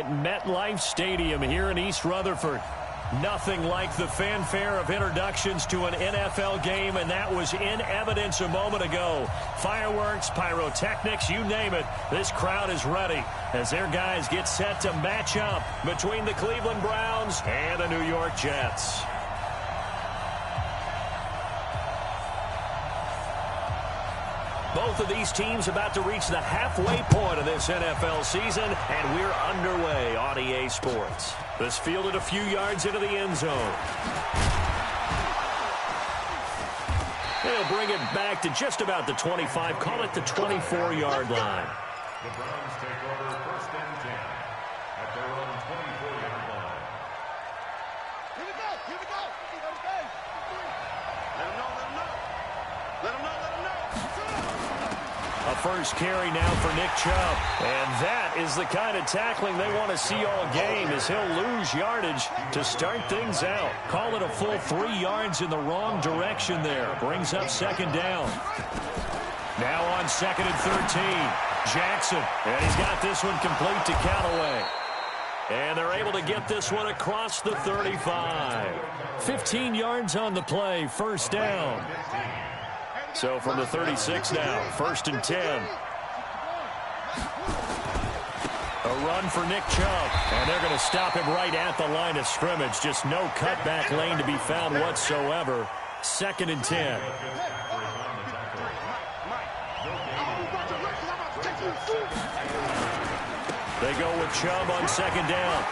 at MetLife Stadium here in East Rutherford. Nothing like the fanfare of introductions to an NFL game, and that was in evidence a moment ago. Fireworks, pyrotechnics, you name it. This crowd is ready as their guys get set to match up between the Cleveland Browns and the New York Jets. Both of these teams about to reach the halfway point of this NFL season, and we're underway on EA Sports. This fielded a few yards into the end zone. They'll bring it back to just about the 25, call it the 24-yard line. The Browns take over 1st and 10 at their own 24-yard line. Here we go, here we go. Let him know, let him know. Let him know, let him know. A first carry now for Nick Chubb. And that is the kind of tackling they want to see all game, as he'll lose yardage to start things out. Call it a full 3 yards in the wrong direction there. Brings up 2nd down. Now on 2nd and 13. Jackson. And he's got this one complete to Callaway. And they're able to get this one across the 35. 15 yards on the play. 1st down. So from the 36 now, 1st and 10. A run for Nick Chubb. And they're going to stop him right at the line of scrimmage. Just no cutback lane to be found whatsoever. 2nd and 10. They go with Chubb on 2nd down.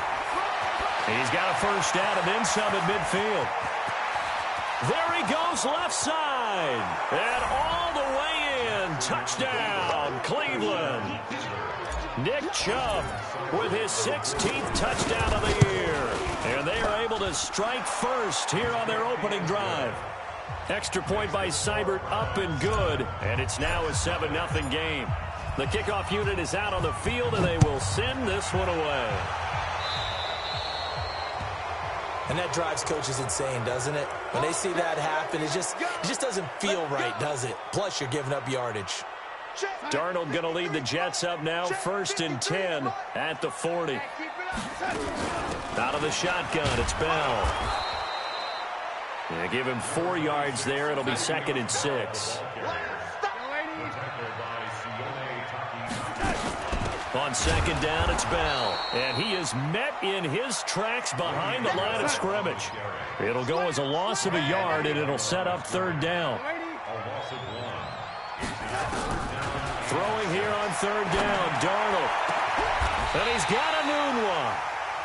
He's got a 1st down and then some at midfield. There he goes, left side. And all the way in. Touchdown, Cleveland. Nick Chubb with his 16th touchdown of the year. And they are able to strike first here on their opening drive. Extra point by Seibert, up and good. And it's now a 7-0 game. The kickoff unit is out on the field, and they will send this one away. And that drives coaches insane, doesn't it? When they see that happen, it just doesn't feel right, does it? Plus, you're giving up yardage. Darnold going to lead the Jets up now, 1st and 10 at the 40. Out of the shotgun, it's Bell. Yeah, give him 4 yards there. It'll be 2nd and 6. On 2nd down, it's Bell. And he is met in his tracks behind the line of scrimmage. It'll go as a loss of a yard, and it'll set up 3rd down. Throwing here on 3rd down, Darnold. And he's got a noon one.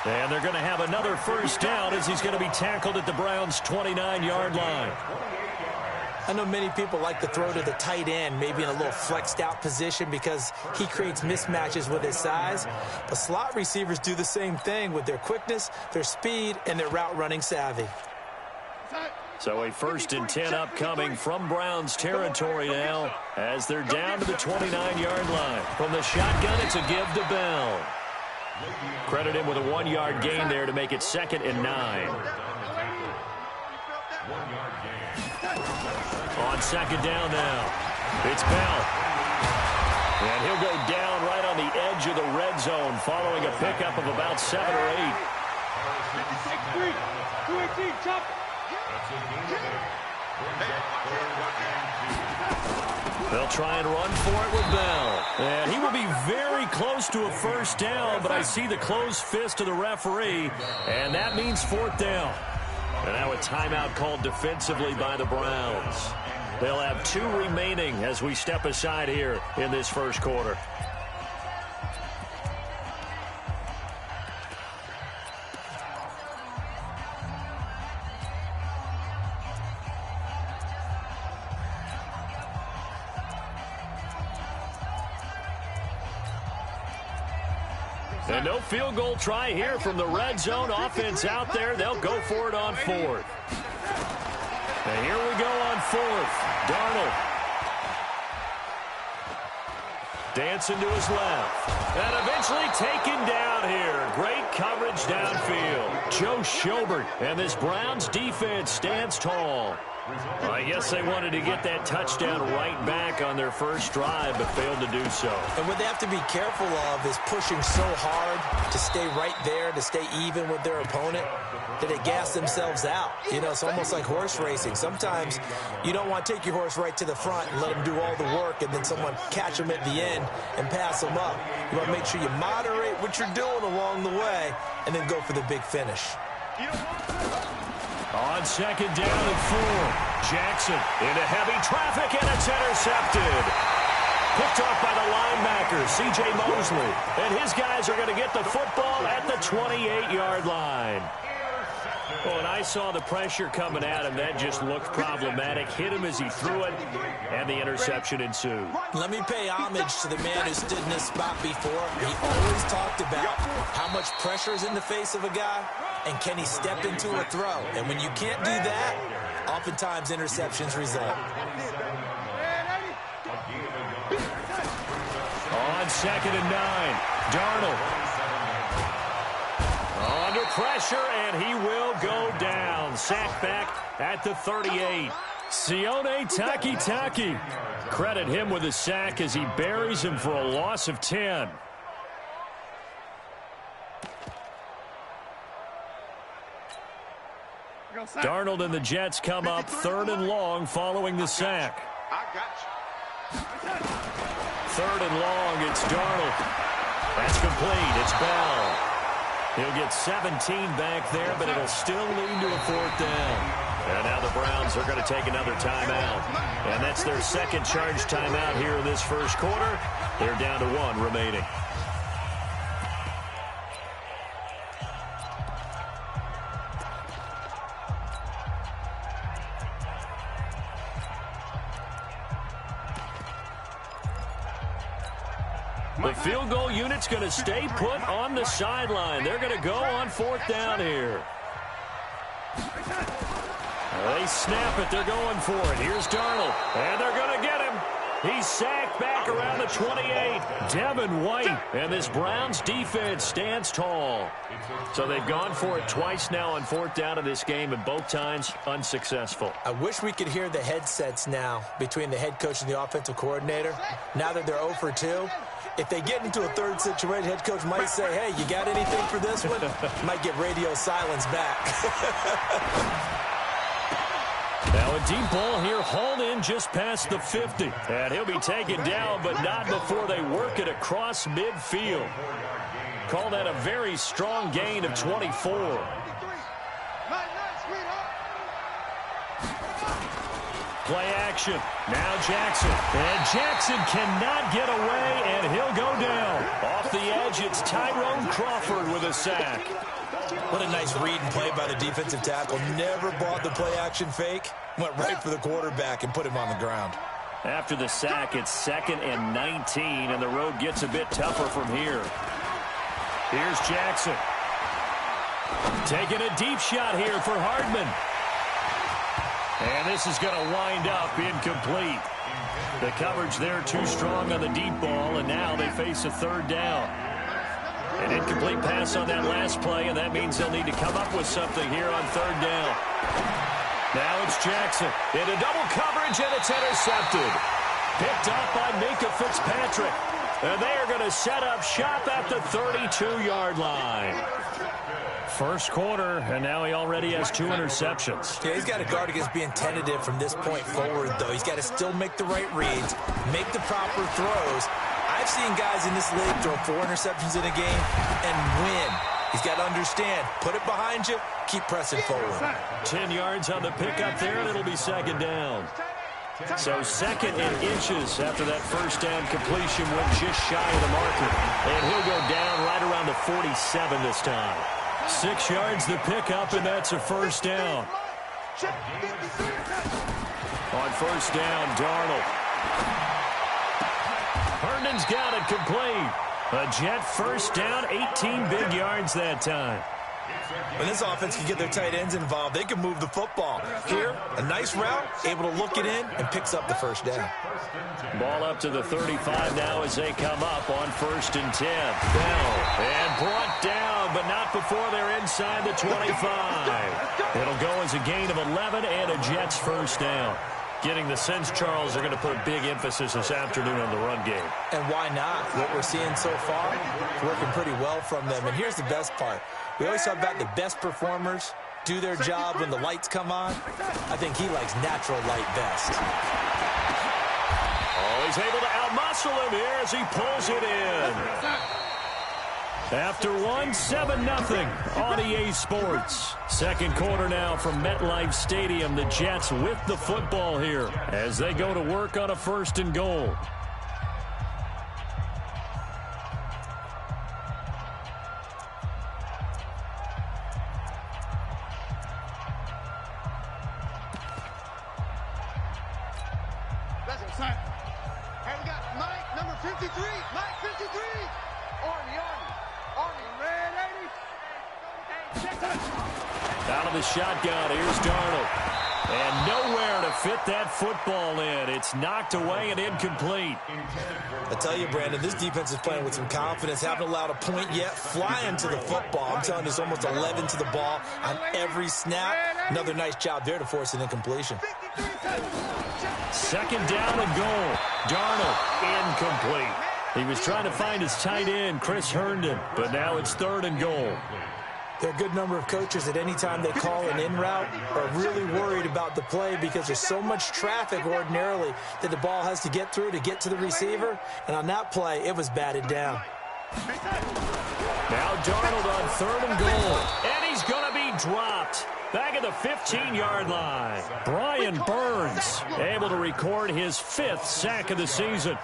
And they're going to have another 1st down as he's going to be tackled at the Browns' 29-yard line. I know many people like to throw to the tight end, maybe in a little flexed out position because he creates mismatches with his size. But slot receivers do the same thing with their quickness, their speed, and their route running savvy. So a 1st and 10 upcoming from Browns territory now as they're down to the 29-yard line. From the shotgun, it's a give to Bell. Credit him with a 1-yard gain there to make it 2nd and 9. On 2nd down now, it's Bell. And he'll go down right on the edge of the red zone following a pickup of about 7 or 8. They'll try and run for it with Bell. And he will be very close to a 1st down, but I see the closed fist of the referee, and that means 4th down. And now a timeout called defensively by the Browns. They'll have 2 remaining as we step aside here in this 1st quarter. And no field goal try here from the red zone. Offense out there. They'll go for it on 4th. And here we go on 4th. Darnold. Dancing to his left. And eventually taken down here. Great coverage downfield. Joe Schobert and this Browns defense stands tall. Well, I guess they wanted to get that touchdown right back on their first drive, but failed to do so. And what they have to be careful of is pushing so hard to stay right there, to stay even with their opponent, that they gas themselves out. You know, it's almost like horse racing. Sometimes you don't want to take your horse right to the front and let them do all the work and then someone catch them at the end and pass them up. You want to make sure you moderate what you're doing along the way and then go for the big finish. On second down and 4, Jackson into heavy traffic, and it's intercepted. Picked off by the linebacker, C.J. Mosley. And his guys are going to get the football at the 28-yard line. Well, and I saw the pressure coming at him. That just looked problematic. Hit him as he threw it, and the interception ensued. Let me pay homage to the man who stood in this spot before. He always talked about how much pressure is in the face of a guy, and can he step into a throw. And when you can't do that, oftentimes interceptions result. On second and 9, Darnold. Under pressure, and he will go down. Sacked back at the 38. Sione Takitaki. Credit him with a sack as he buries him for a loss of 10. Darnold and the Jets come up 3rd and long following the sack. 3rd and long, it's Darnold. That's complete. It's Bell. He'll get 17 back there, but it'll still lead to a 4th down. And now the Browns are going to take another timeout. And that's their second charge timeout here in this first quarter. They're down to 1 remaining. The field goal unit's going to stay put on the sideline. They're going to go on 4th down here. They snap it. They're going for it. Here's Darnold. And they're going to get him. He's sacked back around the 28. Devin White. And this Browns defense stands tall. So they've gone for it twice now on 4th down in this game, and both times unsuccessful. I wish we could hear the headsets now between the head coach and the offensive coordinator. Now that they're 0 for 2. If they get into a third situation, head coach might say, hey, you got anything for this one? Might get radio silence back. Now a deep ball here, hauled in just past the 50. And he'll be taken down, but not before they work it across midfield. Call that a very strong gain of 24. Play action. Now Jackson. And Jackson cannot get away, and he'll go down. Off the edge, it's Tyrone Crawford with a sack. What a nice read and play by the defensive tackle. Never bought the play action fake. Went right for the quarterback and put him on the ground. After the sack, it's 2nd and 19, and the road gets a bit tougher from here. Here's Jackson. Taking a deep shot here for Hardman. And this is going to wind up incomplete. The coverage there too strong on the deep ball, and now they face a 3rd down. An incomplete pass on that last play, and that means they'll need to come up with something here on 3rd down. Now it's Jackson into double coverage, and it's intercepted. Picked up by Minkah Fitzpatrick. And they are going to set up shop at the 32-yard line. First quarter, and now he already has 2 interceptions. Yeah, he's got to guard against being tentative from this point forward, though. He's got to still make the right reads, make the proper throws. I've seen guys in this league throw 4 interceptions in a game and win. He's got to understand, put it behind you, keep pressing forward. 10 yards on the pickup there, and it'll be 2nd down. So 2nd and inches after that first down completion went just shy of the marker. And he'll go down right around the 47 this time. 6 yards the pickup, and that's a 1st down. On 1st down, Darnold. Herndon's got it complete. A Jet 1st down, 18 big yards that time. When this offense can get their tight ends involved, they can move the football. Here, a nice route, able to look it in, and picks up the 1st down. Ball up to the 35 now as they come up on 1st and 10. Bell, and brought down, but not before they're inside the 25. It'll go as a gain of 11 and a Jets first down. Getting the sense, Charles, they're going to put a big emphasis this afternoon on the run game. And why not? What we're seeing so far is working pretty well from them. And here's the best part. We always talk about the best performers do their job when the lights come on. I think he likes natural light best. Oh, he's able to outmuscle him here as he pulls it in. After 7-0 on EA Sports. Second quarter now from MetLife Stadium. The Jets with the football here as they go to work on a 1st and goal. Hey, we got Mike, number 53. Mike, 53. Army. Red 80. Out of the shotgun, here's Darnold. And nowhere to fit that football in. It's knocked away and incomplete. I tell you, Brandon, this defense is playing with some confidence. Haven't allowed a point yet. Flying to the football. I'm telling you, it's almost 11 to the ball on every snap. Another nice job there to force an incompletion. 2nd down and goal. Darnold, incomplete. He was trying to find his tight end, Chris Herndon, but now it's 3rd and goal. There are a good number of coaches that any time they call an in route are really worried about the play because there's so much traffic ordinarily that the ball has to get through to get to the receiver. And on that play, it was batted down. Now Darnold on 3rd and goal. And he's going to be dropped. Back at the 15-yard line. Brian Burns able to record his 5th sack of the season.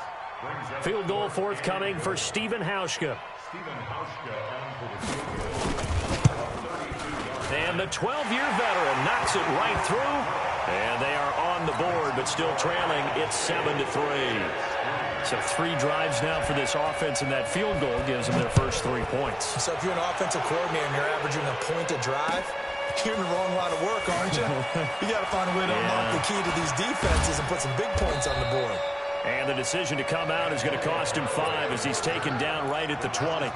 Field goal forthcoming for Stephen Hauschka. And the 12-year veteran knocks it right through. And they are on the board, but still trailing. It's 7-3. So 3 drives now for this offense, and that field goal gives them their first 3 points. So if you're an offensive coordinator and you're averaging a point a drive, you're in the wrong line of work, aren't you? You got to find a way to unlock the key to these defenses and put some big points on the board. And the decision to come out is going to cost him 5 as he's taken down right at the 20.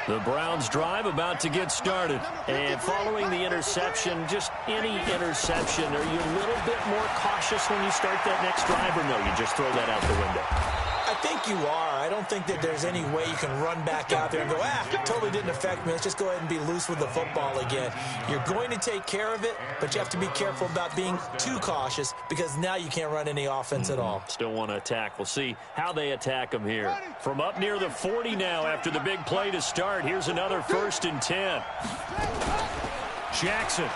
The Browns drive about to get started. And following the interception, just any interception, are you a little bit more cautious when you start that next drive, or no, you just throw that out the window? I think you are. I don't think that there's any way you can run back out there and go, it totally didn't affect me. Let's just go ahead and be loose with the football again. You're going to take care of it, but you have to be careful about being too cautious because now you can't run any offense at all. Still want to attack. We'll see how they attack them here. From up near the 40 now after the big play to start, here's another 1st and 10. Jackson.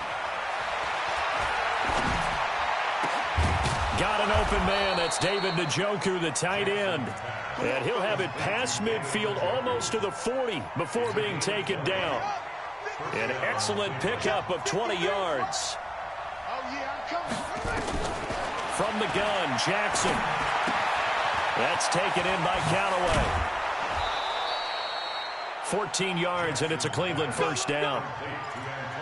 Got an open man. That's David Njoku, the tight end. And he'll have it past midfield almost to the 40 before being taken down. An excellent pickup of 20 yards. From the gun, Jackson. That's taken in by Callaway. 14 yards, and it's a Cleveland first down.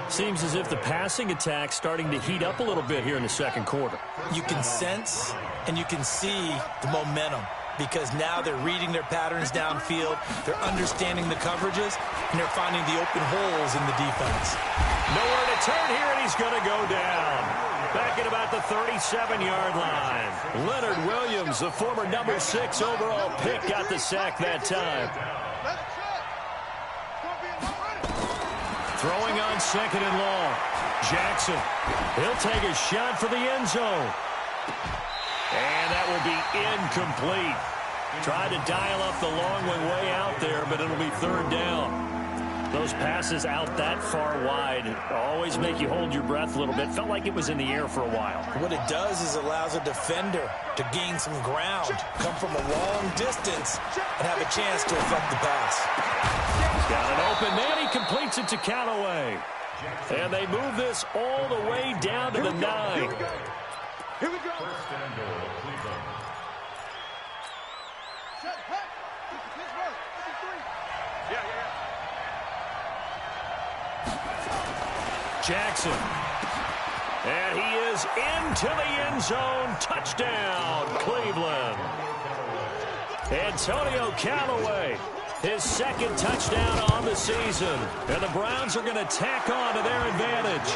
Seems as if the passing attack's starting to heat up a little bit here in the second quarter. You can sense and you can see the momentum because now they're reading their patterns downfield, they're understanding the coverages, and they're finding the open holes in the defense. Nowhere to turn here, and he's going to go down. Back at about the 37-yard line. Leonard Williams, the former number 6 overall pick, got the sack that time. Throwing on 2nd and long. Jackson. He'll take a shot for the end zone. And that will be incomplete. Tried to dial up the long one way out there, but it'll be 3rd down. Those passes out that far wide always make you hold your breath a little bit. Felt like it was in the air for a while. What it does is allows a defender to gain some ground, come from a long distance, and have a chance to affect the pass. He's got an open man. He completes it to Callaway. And they move this all the way down to the 9. Here we go. First and goal, Cleveland. Pittsburgh, 53. Yeah. Jackson. And he is into the end zone. Touchdown, Cleveland. Antonio Callaway, his second touchdown on the season. And the Browns are going to tack on to their advantage.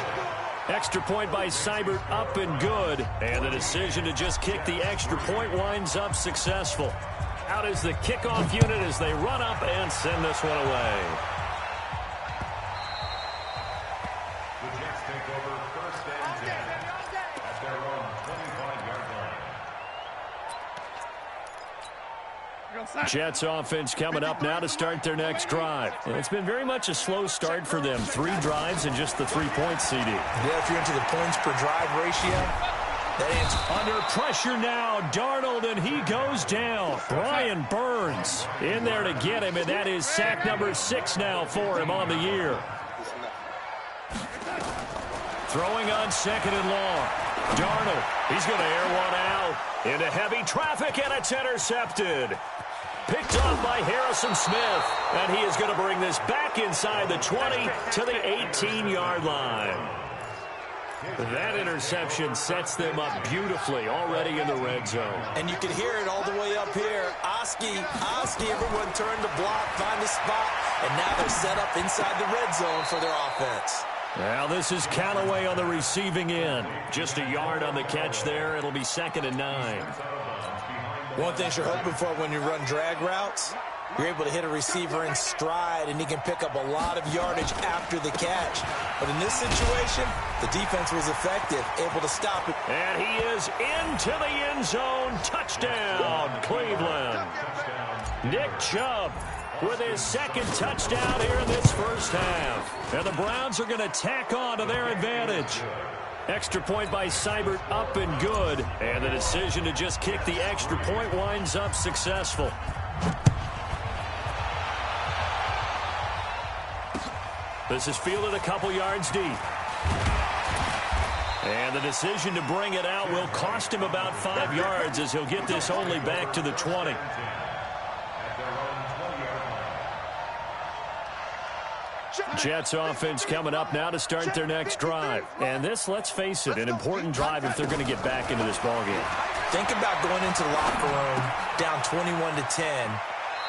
Extra point by Seibert, up and good. And the decision to just kick the extra point winds up successful. Out is the kickoff unit as they run up and send this one away. The Jets take over first and 10 at their own 25-yard line. Jets offense coming up now to start their next drive. It's been very much a slow start for them. 3 drives and just the 3 points, CD. Yeah, if you're into the points per drive ratio, that answer. Under pressure now, Darnold, and he goes down. Brian Burns in there to get him, and that is sack number 6 now for him on the year. Throwing on second and long. Darnold, he's going to air one out into heavy traffic, and it's intercepted. Picked off by Harrison Smith, and he is going to bring this back inside the 20 to the 18-yard line. That interception sets them up beautifully already in the red zone. And you can hear it all the way up here. Oski, everyone turned to block, find a spot, and now they're set up inside the red zone for their offense. Now this is Callaway on the receiving end. Just a yard on the catch there. It'll be 2nd and 9. One thing you're hoping for when you run drag routes, you're able to hit a receiver in stride, and he can pick up a lot of yardage after the catch. But in this situation, the defense was effective, able to stop it. And he is into the end zone. Touchdown, Cleveland. Nick Chubb with his 2nd touchdown here in this first half. And the Browns are going to tack on to their advantage. Extra point by Seibert, up and good. And the decision to just kick the extra point winds up successful. This is fielded a couple yards deep. And the decision to bring it out will cost him about 5 yards as he'll get this only back to the 20. Jets offense coming up now to start their next drive. And this, let's face it, an important drive if they're going to get back into this ballgame. Think about going into the locker room down 21-10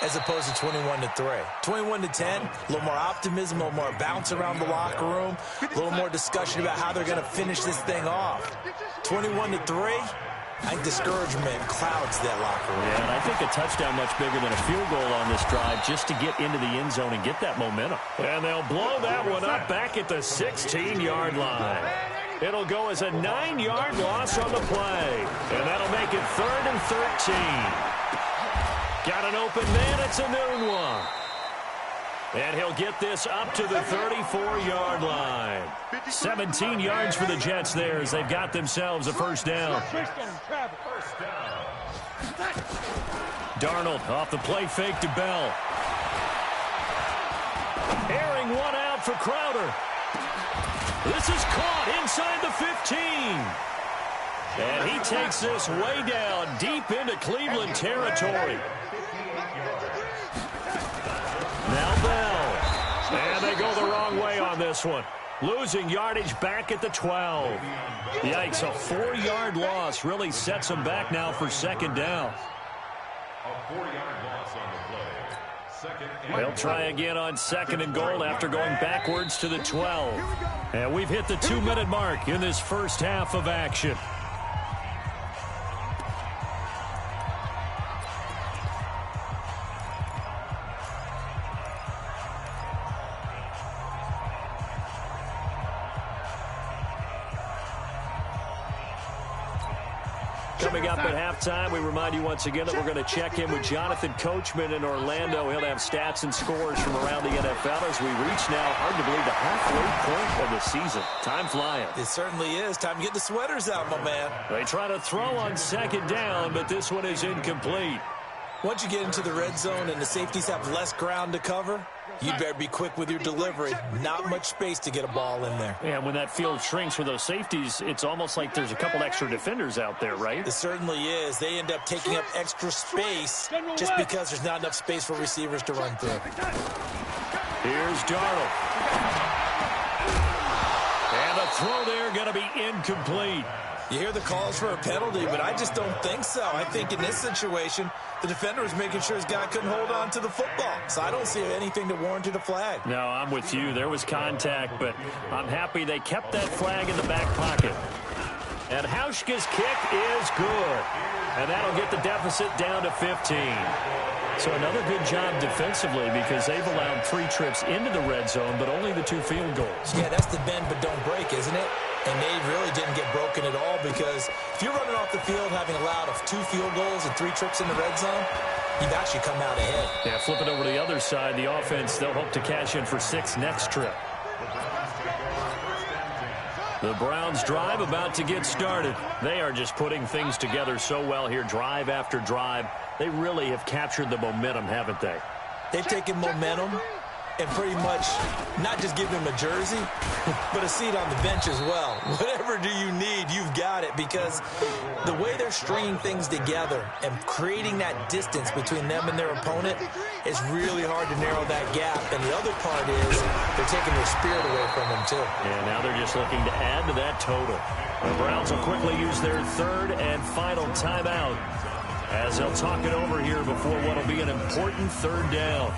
as opposed to 21-3. 21-10, a little more optimism, a little more bounce around the locker room, a little more discussion about how they're going to finish this thing off. 21-3, I think discouragement clouds that locker room. Yeah, and I think a touchdown much bigger than a field goal on this drive just to get into the end zone and get that momentum. And they'll blow that one up back at the 16-yard line. It'll go as a 9-yard loss on the play. And that'll make it 3rd and 13. Got an open man. It's a noon one. And he'll get this up to the 34-yard line. 17 yards for the Jets there as they've got themselves a first down. Darnold off the play fake to Bell. Airing one out for Crowder. This is caught inside the 15. And he takes this way down deep into Cleveland territory. Now Bell. And they go the wrong way on this one. Losing yardage back at the 12. Yikes, a 4-yard loss really sets them back now for 2nd down. A 4-yard loss on the play. 2nd and They'll try again on 2nd and goal after going backwards to the 12. And we've hit the 2-minute mark in this first half of action. Coming up at halftime, we remind you once again that we're going to check in with Jonathan Coachman in Orlando. He'll have stats and scores from around the NFL as we reach now, hard to believe, the halfway point of the season. Time flying. It certainly is. Time to get the sweaters out, my man. They try to throw on 2nd down, but this one is incomplete. Once you get into the red zone and the safeties have less ground to cover, you'd better be quick with your delivery. Not much space to get a ball in there. Yeah, when that field shrinks with those safeties, it's almost like there's a couple extra defenders out there, right? It certainly is. They end up taking up extra space just because there's not enough space for receivers to run through. Here's Darnold. And the throw there going to be incomplete. You hear the calls for a penalty, but I just don't think so. I think in this situation, the defender was making sure his guy couldn't hold on to the football. So I don't see anything that warranted a flag. No, I'm with you. There was contact, but I'm happy they kept that flag in the back pocket. And Hauschka's kick is good. And that'll get the deficit down to 15. So another good job defensively because they've allowed 3 trips into the red zone, but only the 2 field goals. Yeah, that's the bend but don't break, isn't it? And they really didn't get broken at all because if you're running off the field having allowed 2 field goals and 3 trips in the red zone, you've actually come out ahead. Yeah, flip it over to the other side. The offense, they'll hope to cash in for 6 next trip. The Browns drive about to get started. They are just putting things together so well here, drive after drive. They really have captured the momentum, haven't they? They've taken momentum and pretty much not just give him a jersey, but a seat on the bench as well. Whatever do you need, you've got it, because the way they're stringing things together and creating that distance between them and their opponent is really hard to narrow that gap. And the other part is they're taking their spirit away from them, too. And now they're just looking to add to that total. The Browns will quickly use their 3rd and final timeout as they'll talk it over here before what will be an important 3rd down.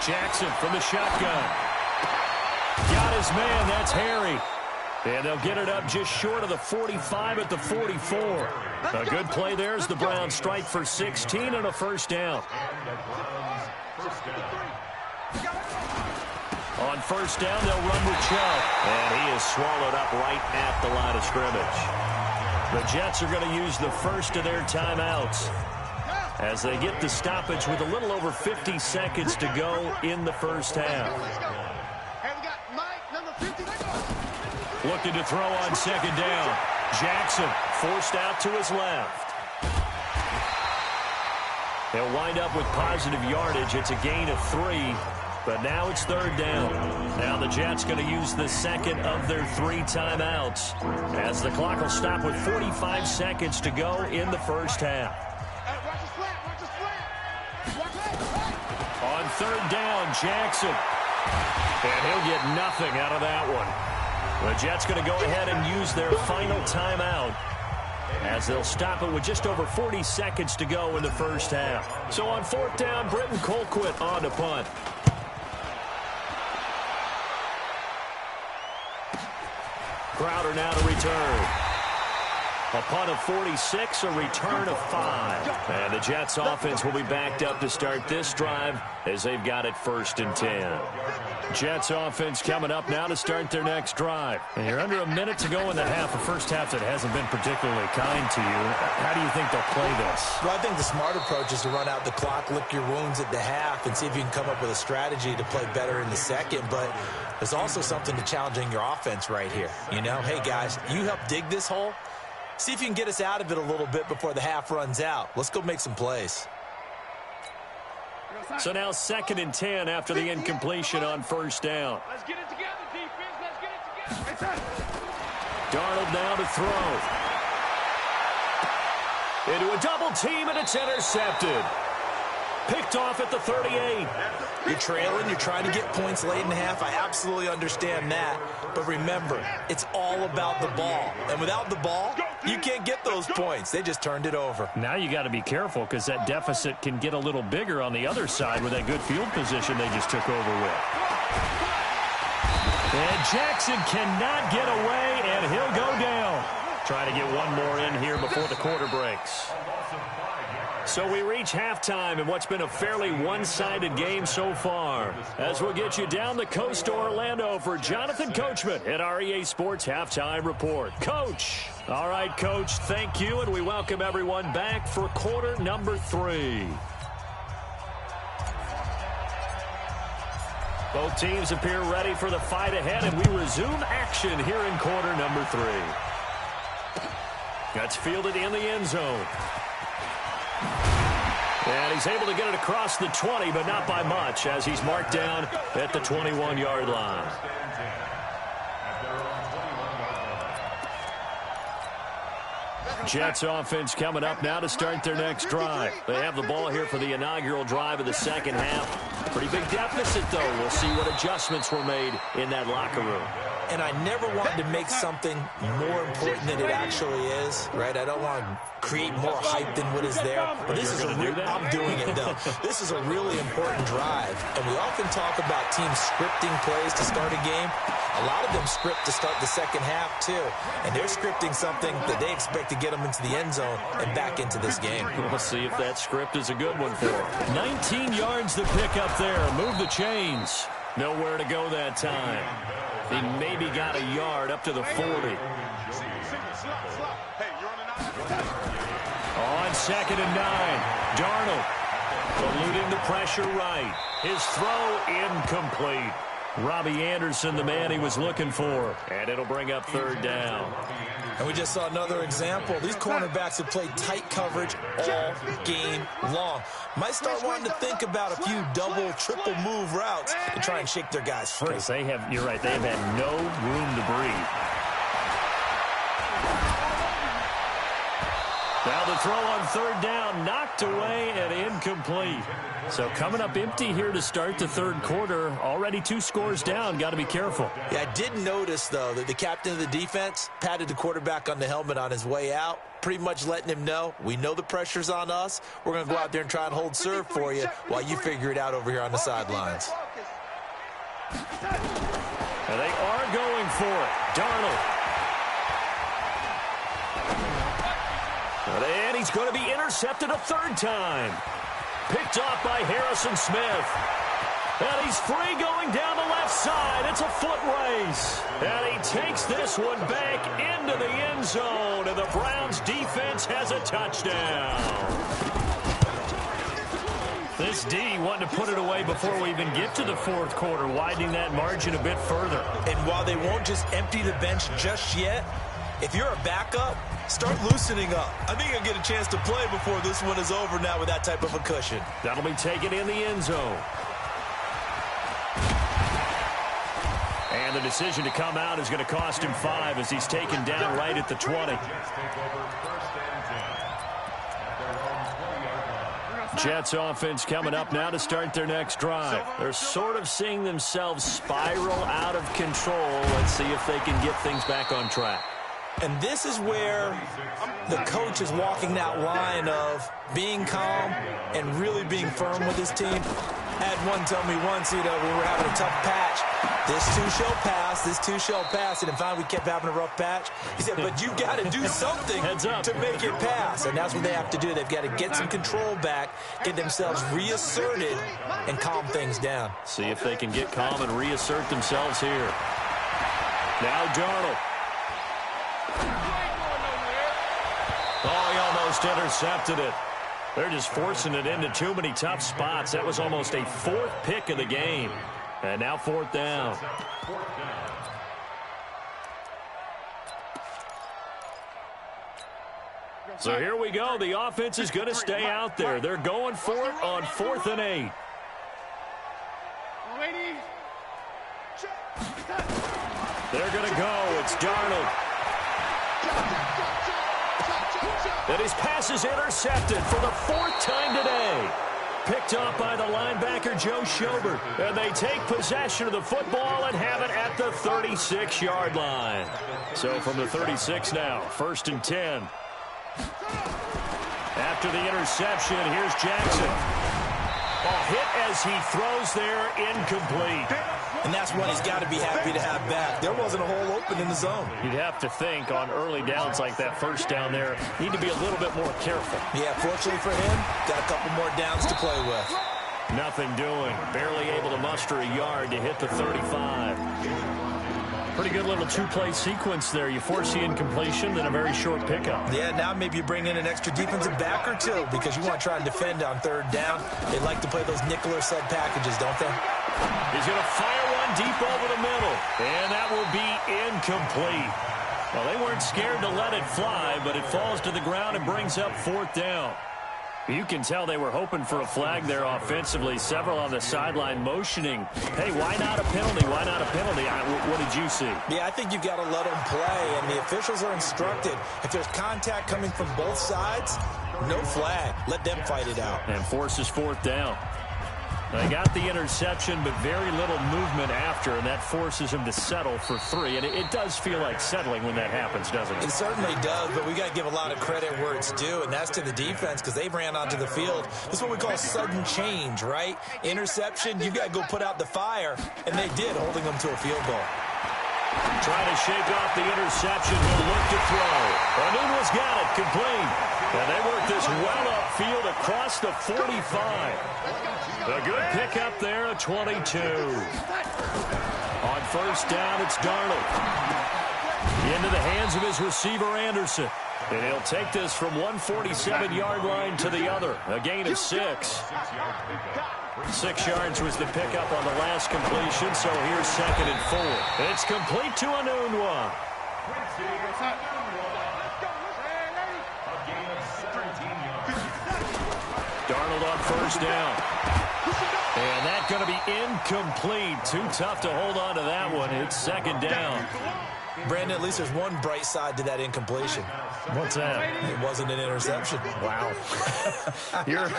Jackson from the shotgun. Got his man. That's Harry. And they'll get it up just short of the 45 at the 44. A good play there as the Browns strike for 16 and a 1st down. On 1st down, they'll run with Chubb. And he is swallowed up right at the line of scrimmage. The Jets are going to use the first of their timeouts as they get the stoppage with a little over 50 seconds to go in the 1st half. Looking to throw on 2nd down. Jackson forced out to his left. They'll wind up with positive yardage. It's a gain of 3, but now it's 3rd down. Now the Jets going to use the 2nd of their 3 timeouts as the clock will stop with 45 seconds to go in the 1st half. On 3rd down, Jackson. And he'll get nothing out of that one. The Jets going to go ahead and use their final timeout as they'll stop it with just over 40 seconds to go in the 1st half. So on 4th down, Britton Colquitt on to punt. Crowder now to return. A punt of 46, a return of 5. And the Jets offense will be backed up to start this drive as they've got it 1st and 10. Jets offense coming up now to start their next drive. And you're under a minute to go in the half, a 1st half that hasn't been particularly kind to you. How do you think they'll play this? Well, I think the smart approach is to run out the clock, lick your wounds at the half, and see if you can come up with a strategy to play better in the 2nd. But there's also something to challenging your offense right here. You know, hey, guys, you help dig this hole. See if you can get us out of it a little bit before the half runs out. Let's go make some plays. So now 2nd and 10 after the incompletion on 1st down. Let's get it together, defense. Let's get it together. Darnold now to throw. Into a double team, and it's intercepted. Picked off at the 38. You're trailing, you're trying to get points late in the half. I absolutely understand that. But remember, it's all about the ball. And without the ball, you can't get those points. They just turned it over. Now you got to be careful because that deficit can get a little bigger on the other side with that good field position they just took over with. And Jackson cannot get away, and he'll go down. Trying to get one more in here before the quarter breaks. So we reach halftime in what's been a fairly one-sided game so far. As we'll get you down the coast to Orlando for Jonathan Coachman at our EA Sports Halftime Report. Coach. All right, Coach, thank you, and we welcome everyone back for quarter number 3. Both teams appear ready for the fight ahead, and we resume action here in quarter number 3. That's fielded in the end zone. And he's able to get it across the 20, but not by much, as he's marked down at the 21-yard line. Jets offense coming up now to start their next drive. They have the ball here for the inaugural drive of the second half. Pretty big deficit, though. We'll see what adjustments were made in that locker room. And I never wanted to make something more important than it actually is, right? I don't want to create more hype than what is there. But this is I'm doing it, though. This is a really important drive. And we often talk about teams scripting plays to start a game. A lot of them script to start the second half, too. And they're scripting something that they expect to get them into the end zone and back into this game. We'll see if that script is a good one for them. 19 yards to pick up there. Move the chains. Nowhere to go that time. He maybe got a yard up to the 40. On 2nd and 9, Darnold eluding the pressure right. His throw incomplete. Robbie Anderson, the man he was looking for. And it'll bring up 3rd down. And we just saw another example. These cornerbacks have played tight coverage all game long. Might start wanting to think about a few double, triple move routes to try and shake their guys free. Because you're right, they have had no room to breathe. Now the throw on 3rd down, knocked away and incomplete. So coming up empty here to start the 3rd quarter. Already 2 scores down. Got to be careful. Yeah, I did notice, though, that the captain of the defense patted the quarterback on the helmet on his way out, pretty much letting him know, we know the pressure's on us. We're going to go out there and try and hold serve for you while you figure it out over here on the sidelines. And they are going for it. Darnold. And he's going to be intercepted a 3rd time. Picked off by Harrison Smith. And he's free going down the left side. It's a foot race. And he takes this one back into the end zone. And the Browns defense has a touchdown. This D wanting to put it away before we even get to the 4th quarter, widening that margin a bit further. And while they won't just empty the bench just yet, if you're a backup, start loosening up. I think you'll get a chance to play before this one is over now with that type of a cushion. That'll be taken in the end zone. And the decision to come out is going to cost him 5 as he's taken down right at the 20. Jets offense coming up now to start their next drive. They're sort of seeing themselves spiral out of control. Let's see if they can get things back on track. And this is where the coach is walking that line of being calm and really being firm with his team. I had one tell me once, we were having a tough patch. This too shall pass, this too shall pass. And finally we kept having a rough patch. He said, but you got to do something to make it pass. And that's what they have to do. They've got to get some control back, get themselves reasserted, and calm things down. See if they can get calm and reassert themselves here. Now Darnold. Oh, he almost intercepted it. They're just forcing it into too many tough spots. That was almost a 4th pick of the game. And now 4th down. So here we go. The offense is going to stay out there. They're going for it on 4th and 8. They're going to go. It's Darnold. And his pass is intercepted for the 4th time today. Picked off by the linebacker, Joe Schobert. And they take possession of the football and have it at the 36-yard line. So from the 36 now, 1st and 10. After the interception, here's Jackson. A hit as he throws there, incomplete. And that's what he's got to be happy to have back. There wasn't a hole open in the zone. You'd have to think on early downs like that 1st down there, need to be a little bit more careful. Yeah, fortunately for him, got a couple more downs to play with. Nothing doing. Barely able to muster a yard to hit the 35. Pretty good little 2-play sequence there. You force the incompletion, then a very short pickup. Yeah, now maybe you bring in an extra defensive back or 2 because you want to try and defend on 3rd down. They like to play those nickel or sub packages, don't they? He's going to fire one deep over the middle, and that will be incomplete. Well, they weren't scared to let it fly, but it falls to the ground and brings up 4th down. You can tell they were hoping for a flag there offensively. Several on the sideline motioning, hey, why not a penalty? Why not a penalty? What did you see? Yeah, I think you've got to let them play, and the officials are instructed. If there's contact coming from both sides, no flag. Let them fight it out. And forces fourth down. They got the interception, but very little movement after, and that forces him to settle for 3. And it does feel like settling when that happens, doesn't it? It certainly does, but we got to give a lot of credit where it's due, and that's to the defense because they ran onto the field. This is what we call sudden change, right? Interception, you got to go put out the fire, and they did, holding them to a field goal. Trying to shake off the interception. He'll look to throw. Anunwa's got it, complete. And they work this well upfield across the 45. A good pickup there at 22. On first down, it's Darnold. Into the hands of his receiver, Anderson. And he'll take this from 147-yard line to the other. A gain of 6. 6 yards was the pickup on the last completion, so here's 2nd and 4. It's complete to Anunwa. Darnold on first down. And that's going to be incomplete. Too tough to hold on to that one. It's 2nd down. Brandon, at least there's one bright side to that incompletion. What's that? It wasn't an interception. Wow. You're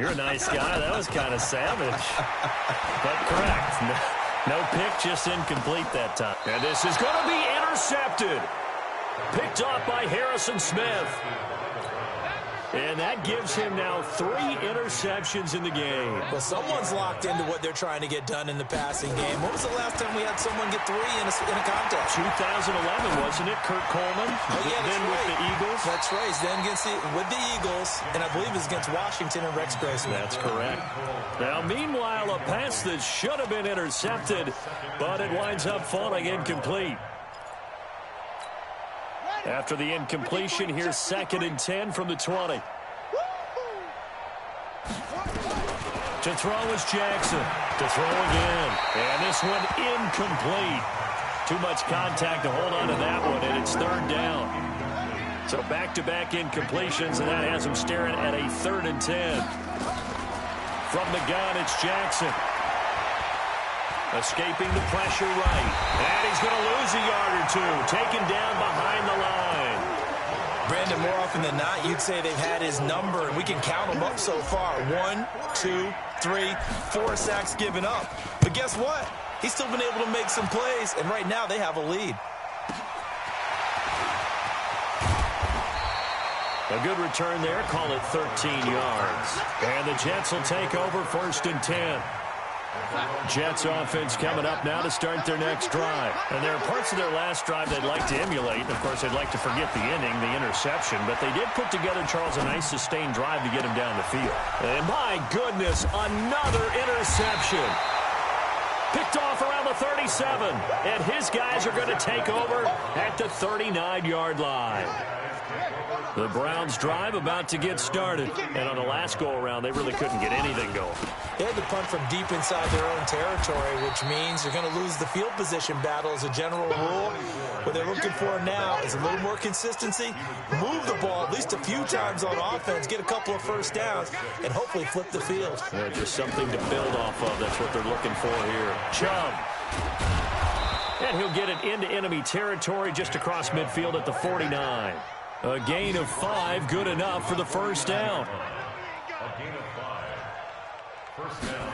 a nice guy. That was kind of savage. But correct. No pick, just incomplete that time. And this is going to be intercepted. Picked off by Harrison Smith. And that gives him now 3 interceptions in the game. Well, someone's locked into what they're trying to get done in the passing game. When was the last time we had someone get 3 in a contest? 2011, wasn't it? Kurt Coleman. Oh, yeah, then right. with the Eagles. That's right. Then with the Eagles, and I believe it was against Washington and Rex Grossman. That's correct. Now, meanwhile, a pass that should have been intercepted, but it winds up falling incomplete. After the incompletion, here's 2nd and 10 from the 20. To throw is Jackson. To throw again. And this one incomplete. Too much contact to hold on to that one, and it's 3rd down. So back-to-back incompletions, and that has him staring at a 3rd and 10. From the gun, it's Jackson. Escaping the pressure right. And he's going to lose a yard or 2. Taken down behind the line. Brandon, more often than not, you'd say they've had his number, and we can count them up so far. 1, 2, 3, 4 sacks given up. But guess what? He's still been able to make some plays, and right now they have a lead. A good return there. Call it 13 yards. And the Jets will take over 1st and 10. Jets offense coming up now to start their next drive. And there are parts of their last drive they'd like to emulate. Of course, they'd like to forget the inning, the interception. But they did put together, Charles, a nice sustained drive to get him down the field. And my goodness, another interception. Picked off around the 37. And his guys are going to take over at the 39-yard line. The Browns' drive about to get started. And on the last go-around, they really couldn't get anything going. They had to punt from deep inside their own territory, which means they're going to lose the field position battle as a general rule. What they're looking for now is a little more consistency, move the ball at least a few times on offense, get a couple of first downs, and hopefully flip the field. Yeah, just something to build off of. That's what they're looking for here. Chubb. And he'll get it into enemy territory just across midfield at the 49. A gain of 5, good enough for the first down. A gain of 5. First down.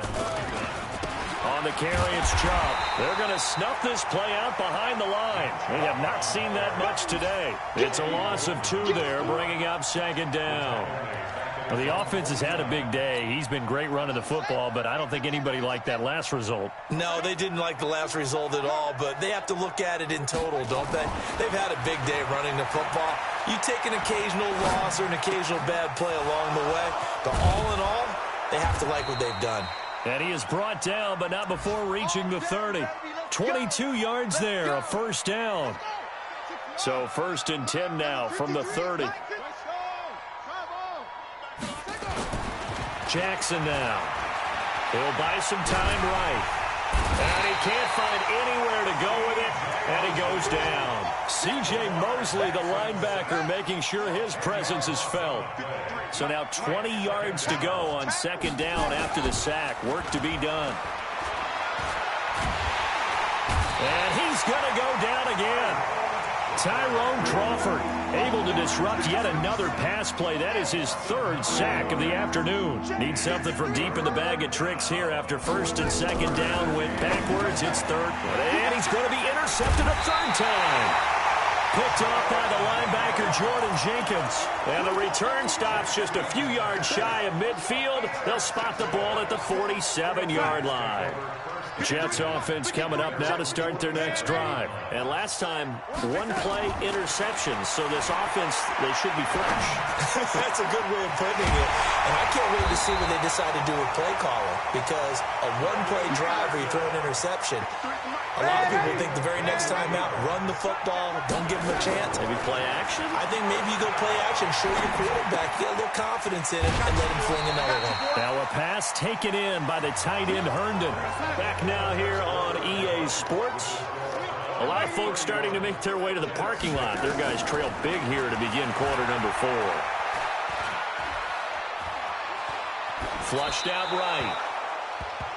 On the carry, it's Chubb. They're going to snuff this play out behind the line. We have not seen that much today. It's a loss of 2 there, bringing up 2nd down. Well, the offense has had a big day. He's been great running the football, but I don't think anybody liked that last result. No, they didn't like the last result at all, but they have to look at it in total, don't they? They've had a big day running the football. You take an occasional loss or an occasional bad play along the way, but all in all, they have to like what they've done. And he is brought down, but not before reaching the 30. 22 yards there, a first down. So 1st and 10 now from the 30. Jackson now. He'll buy some time right. And he can't find anywhere to go with it, and he goes down. C.J. Mosley, the linebacker, making sure his presence is felt. So now 20 yards to go on second down after the sack. Work to be done. And he's going to go down again. Tyrone Crawford able to disrupt yet another pass play. That is his third sack of the afternoon. Needs something from deep in the bag of tricks here after first and second down. Went backwards. It's third. And he's going to be intercepted a third time. Picked off by the linebacker, Jordan Jenkins. And the return stops just a few yards shy of midfield. They'll spot the ball at the 47-yard line. Jets offense coming up now to start their next drive. And last time, one-play interceptions. So this offense, they should be fresh. That's a good way of putting it. And I can't wait to see what they decide to do with play calling. Because a one-play drive where you throw an interception, a lot of people think the very next time out, run the football, don't give them a chance. Maybe play action? I think maybe you go play action, show your quarterback, get a little confidence in it, and let him fling another one. Now a pass taken in by the tight end Herndon. Back now here on EA Sports. A lot of folks starting to make their way to the parking lot. Their guys trail big here to begin quarter number 4. Flushed out right.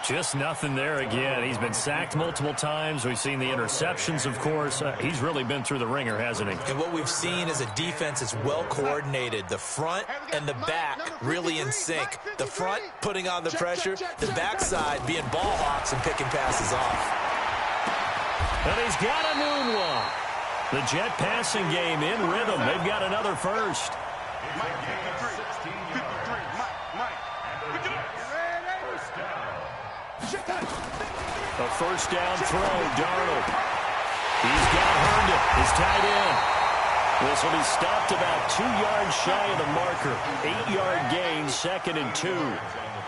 Just nothing there again. He's been sacked multiple times. We've seen the interceptions, of course. He's really been through the ringer, hasn't he? And what we've seen is a defense that's well coordinated. The front and the back really in sync. The front putting on the pressure, the backside being ball hawks and picking passes off. And he's got a noon one. The Jet passing game in rhythm. They've got another first. A first down throw, Darnold. He's got Herndon, his tight end. This will be stopped about 2 yards shy of the marker. 8-yard gain, 2nd and 2.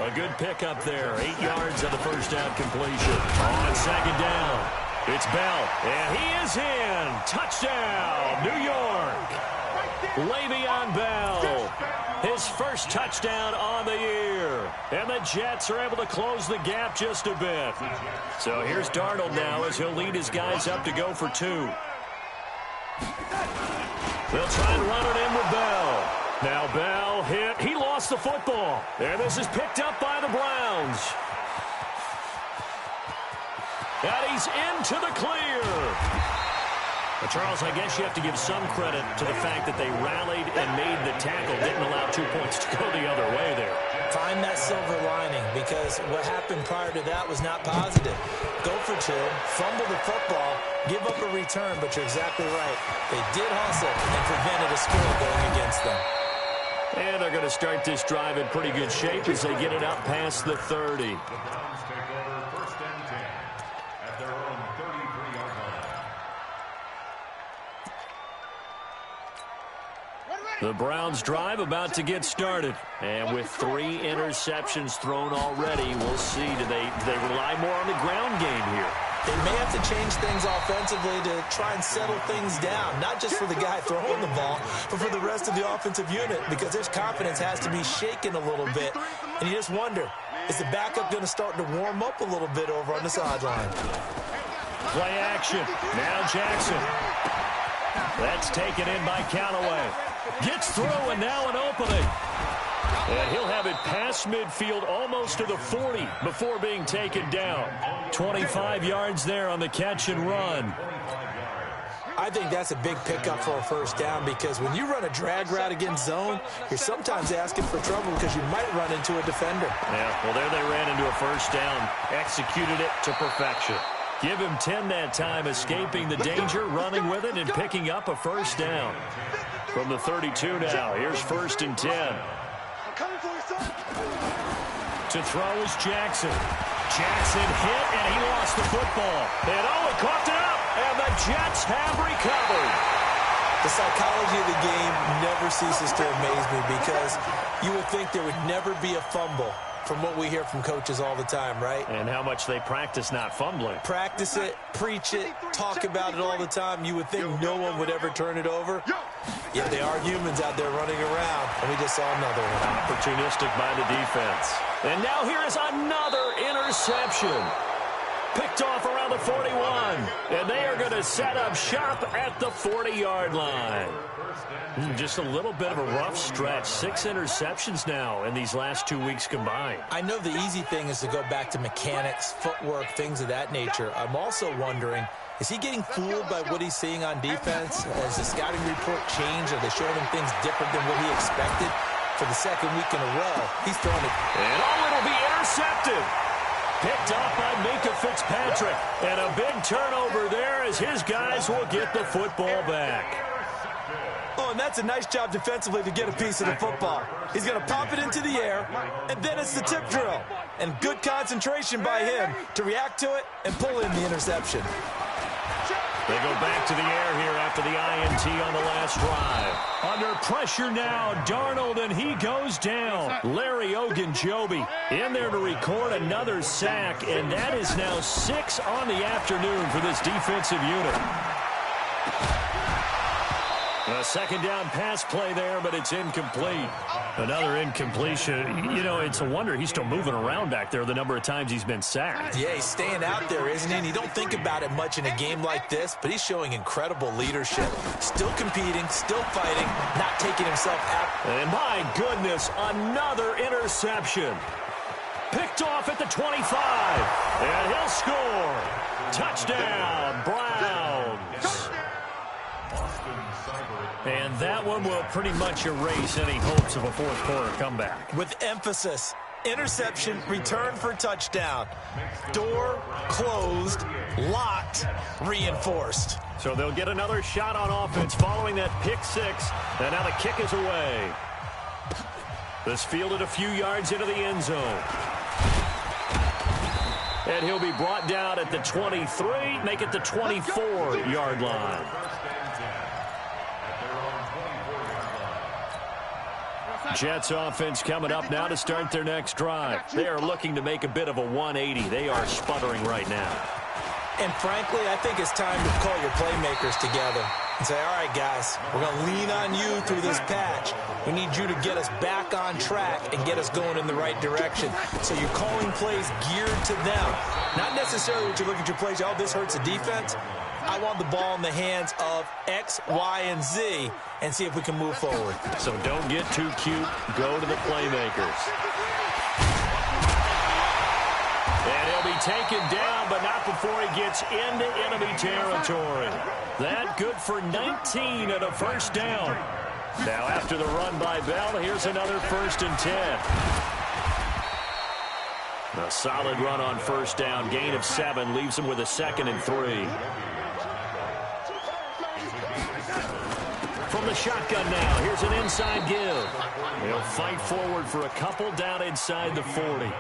A good pickup there. 8 yards on the first down completion. On second down, it's Bell. And he is in. Touchdown, New York. Le'Veon Bell. His first touchdown on the year. And the Jets are able to close the gap just a bit. So here's Darnold now as he'll lead his guys up to go for 2. They'll try and run it in with Bell. Now Bell hit. He lost the football. And this is picked up by the Browns. And he's into the clear. Well, Charles, I guess you have to give some credit to the fact that they rallied and made the tackle, didn't allow 2 points to go the other way there. Find that silver lining, because what happened prior to that was not positive. Go for 2, fumble the football, give up a return, but you're exactly right. They did hustle and prevented a score going against them. And they're going to start this drive in pretty good shape as they get it up past the 30. The Browns drive about to get started. And with 3 interceptions thrown already, we'll see. Do they rely more on the ground game here? They may have to change things offensively to try and settle things down, not just for the guy throwing the ball, but for the rest of the offensive unit, because their confidence has to be shaken a little bit. And you just wonder, is the backup going to start to warm up a little bit over on the sideline? Play action. Now Jackson. That's taken in by Callaway. Gets through, and now an opening. And he'll have it past midfield almost to the 40 before being taken down. 25 yards there on the catch and run. I think that's a big pickup for a first down, because when you run a drag route against zone, you're sometimes asking for trouble because you might run into a defender. Yeah, well, there they ran into a first down. Executed it to perfection. Give him 10 that time, escaping the danger, running with it, and picking up a first down. From the 32 now, here's 1st and 10. To throw is Jackson. Jackson hit, and he lost the football. And he coughed it up, and the Jets have recovered. The psychology of the game never ceases to amaze me, because you would think there would never be a fumble from what we hear from coaches all the time, right? And how much they practice not fumbling. Practice it, preach it, talk about it all the time. You would think no one would ever turn it over. Yet they are humans out there running around, and we just saw another one. Opportunistic by the defense. And now here is another interception. Picked off around the 41. And they are going to set up shop at the 40-yard line. Just a little bit of a rough stretch. 6 interceptions now in these last 2 weeks combined. I know the easy thing is to go back to mechanics, footwork, things of that nature. I'm also wondering, is he getting fooled by what he's seeing on defense? Has the scouting report changed? Are they showing him things different than what he expected? For the second week in a row, he's throwing it. And it'll be intercepted. Picked off by Minka Fitzpatrick. And a big turnover there as his guys will get the football back. Oh, and that's a nice job defensively to get a piece of the football. He's going to pop it into the air, and then it's the tip drill. And good concentration by him to react to it and pull in the interception. They go back to the air here after the INT on the last drive. Under pressure now, Darnold, and he goes down. Larry Ogunjobi in there to record another sack, and that is now 6 on the afternoon for this defensive unit. A second down pass play there, but it's incomplete. Another incompletion. You know, it's a wonder he's still moving around back there the number of times he's been sacked. Yeah, he's staying out there, isn't he? And you don't think about it much in a game like this, but he's showing incredible leadership. Still competing, still fighting, not taking himself out. And my goodness, another interception. Picked off at the 25. And he'll score. Touchdown, Browns. And that one will pretty much erase any hopes of a fourth quarter comeback. With emphasis, interception, return for touchdown. Door closed, locked, reinforced. So they'll get another shot on offense following that pick 6. And now the kick is away. This fielded a few yards into the end zone. And he'll be brought down at the 23, make it the 24-yard line. Jets offense coming up now to start their next drive. They are looking to make a bit of a 180. They are sputtering right now. And frankly, I think it's time to call your playmakers together and say, all right, guys, we're going to lean on you through this patch. We need you to get us back on track and get us going in the right direction. So you're calling plays geared to them. Not necessarily what you look at your plays, oh, this hurts the defense. I want the ball in the hands of X, Y, and Z and see if we can move forward. So don't get too cute. Go to the playmakers. And he'll be taken down, but not before he gets into enemy territory. That good for 19 and a first down. Now after the run by Bell, here's another 1st and 10. A solid run on first down. Gain of 7 leaves him with a 2nd and 3. From the shotgun now, here's an inside give. They'll fight forward for a couple down inside the 40.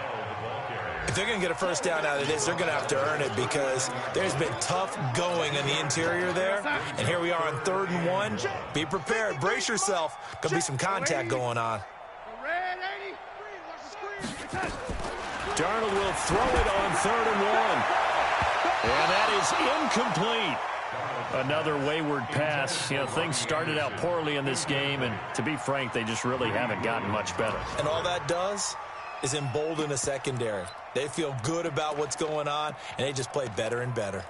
If they're going to get a first down out of this, they're going to have to earn it because there's been tough going in the interior there. And here we are on 3rd and 1. Be prepared. Brace yourself. Going to be some contact going on. Darnold will throw it on 3rd and 1. And that is incomplete. Another wayward pass. You know, things started out poorly in this game, and to be frank, they just really haven't gotten much better. And all that does is embolden a secondary. They feel good about what's going on, and they just play better and better.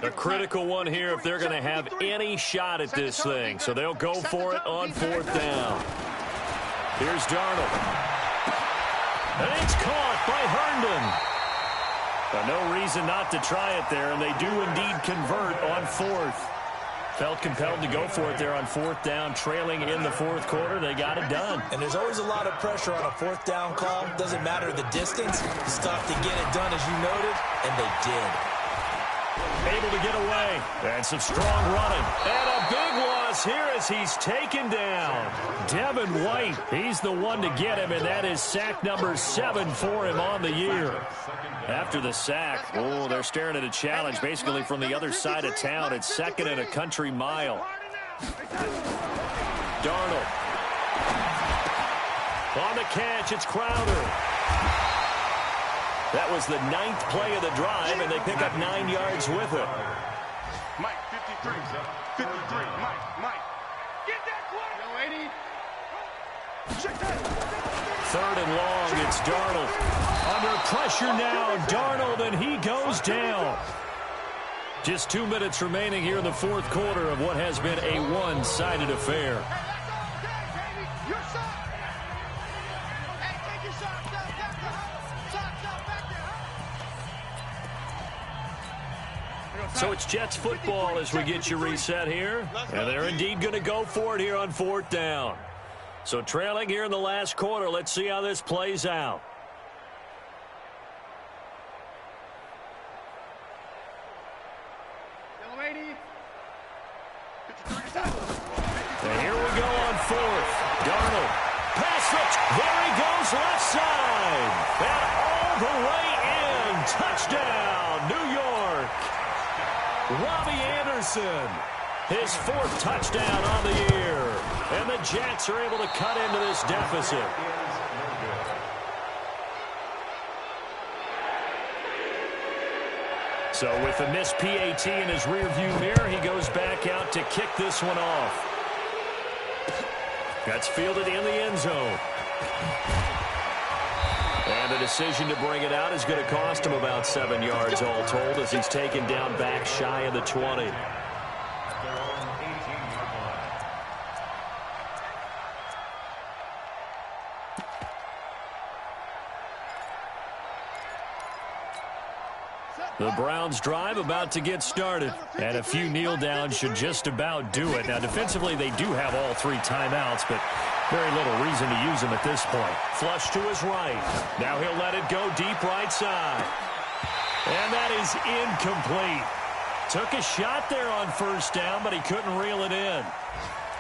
A critical one here if they're going to have any shot at this thing. So they'll go for it on 4th down. Here's Darnold. And it's caught by Herndon. No reason not to try it there, and they do indeed convert on 4th. Felt compelled to go for it there on 4th down, trailing in the 4th quarter. They got it done. And there's always a lot of pressure on a 4th down call. Doesn't matter the distance. It's tough to get it done, as you noted, and they did. Able to get away. And some strong running. And a big loss here as he's taken down. Devin White, he's the one to get him, and that is sack number 7 for him on the year. After the sack, oh, they're staring at a challenge basically from the other side of town. It's 2nd and a country mile. Darnold. On the catch, it's Crowder. That was the 9th play of the drive, and they pick up 9 yards with it. Mike, 53. 53. Mike. Get that quarter. Yo, 80. Check that. 3rd and long. It's Darnold. Under pressure now, Darnold, and he goes down. Just 2 minutes remaining here in the 4th quarter of what has been a one-sided affair. So it's Jets football as we get you reset here. And they're indeed going to go for it here on 4th down. So trailing here in the last quarter. Let's see how this plays out. And here we go on 4th. Darnold. Pass it. There he goes left side. And all the way in. Touchdown, New York. Robbie Anderson. His 4th touchdown on the year. And the Jets are able to cut into this deficit. So with the missed PAT in his rearview mirror, he goes back out to kick this one off. That's fielded in the end zone. And the decision to bring it out is going to cost him about 7 yards all told as he's taken down back shy of the 20. The Browns drive about to get started. And a few kneel downs should just about do it. Now, defensively, they do have all 3 timeouts, but very little reason to use them at this point. Flush to his right. Now he'll let it go deep right side. And that is incomplete. Took a shot there on 1st down, but he couldn't reel it in.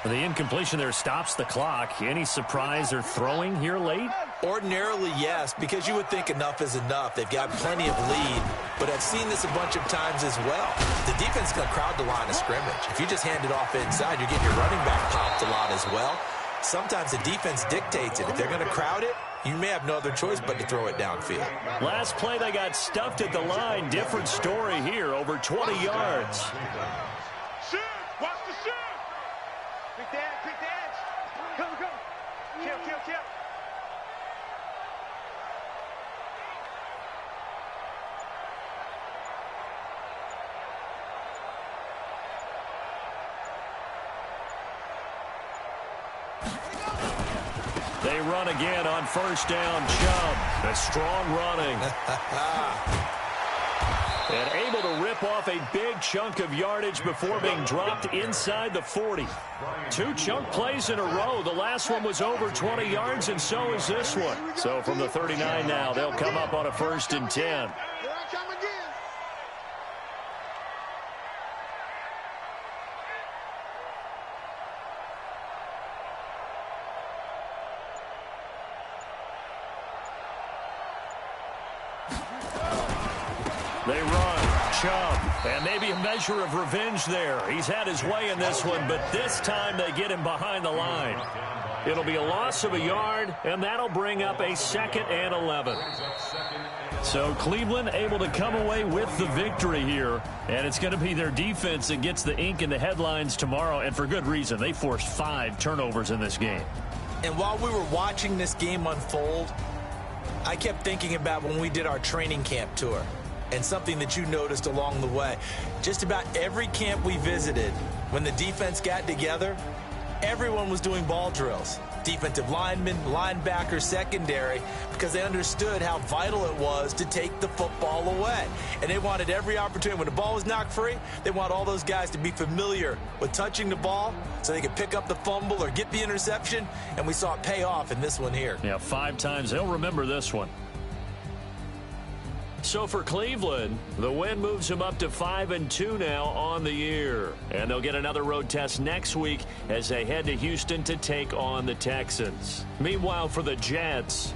The incompletion there stops the clock. Any surprise or throwing here late? Ordinarily, yes, because you would think enough is enough. They've got plenty of lead, but I've seen this a bunch of times as well. The defense is going to crowd the line of scrimmage. If you just hand it off inside, you're getting your running back popped a lot as well. Sometimes the defense dictates it. If they're going to crowd it, you may have no other choice but to throw it downfield. Last play, they got stuffed at the line. Different story here, over 20 yards. Shoot! Watch the shoot! Quick dance! Come. Kill. They run again on 1st down. Chubb. That's strong running. And able to rip off a big chunk of yardage before being dropped inside the 40. 2 chunk plays in a row. The last one was over 20 yards, and so is this one. So from the 39 now, they'll come up on a 1st and 10. They run. Chubb. And maybe a measure of revenge there. He's had his way in this one, but this time they get him behind the line. It'll be a loss of a yard, and that'll bring up a 2nd and 11. So Cleveland able to come away with the victory here, and it's going to be their defense that gets the ink in the headlines tomorrow, and for good reason. They forced 5 turnovers in this game. And while we were watching this game unfold, I kept thinking about when we did our training camp tour. And something that you noticed along the way. Just about every camp we visited, when the defense got together, everyone was doing ball drills. Defensive linemen, linebackers, secondary, because they understood how vital it was to take the football away. And they wanted every opportunity. When the ball was knocked free, they want all those guys to be familiar with touching the ball so they could pick up the fumble or get the interception. And we saw it pay off in this one here. Yeah, 5 times. They'll remember this one. So for Cleveland, the win moves them up to 5-2 now on the year. And they'll get another road test next week as they head to Houston to take on the Texans. Meanwhile, for the Jets...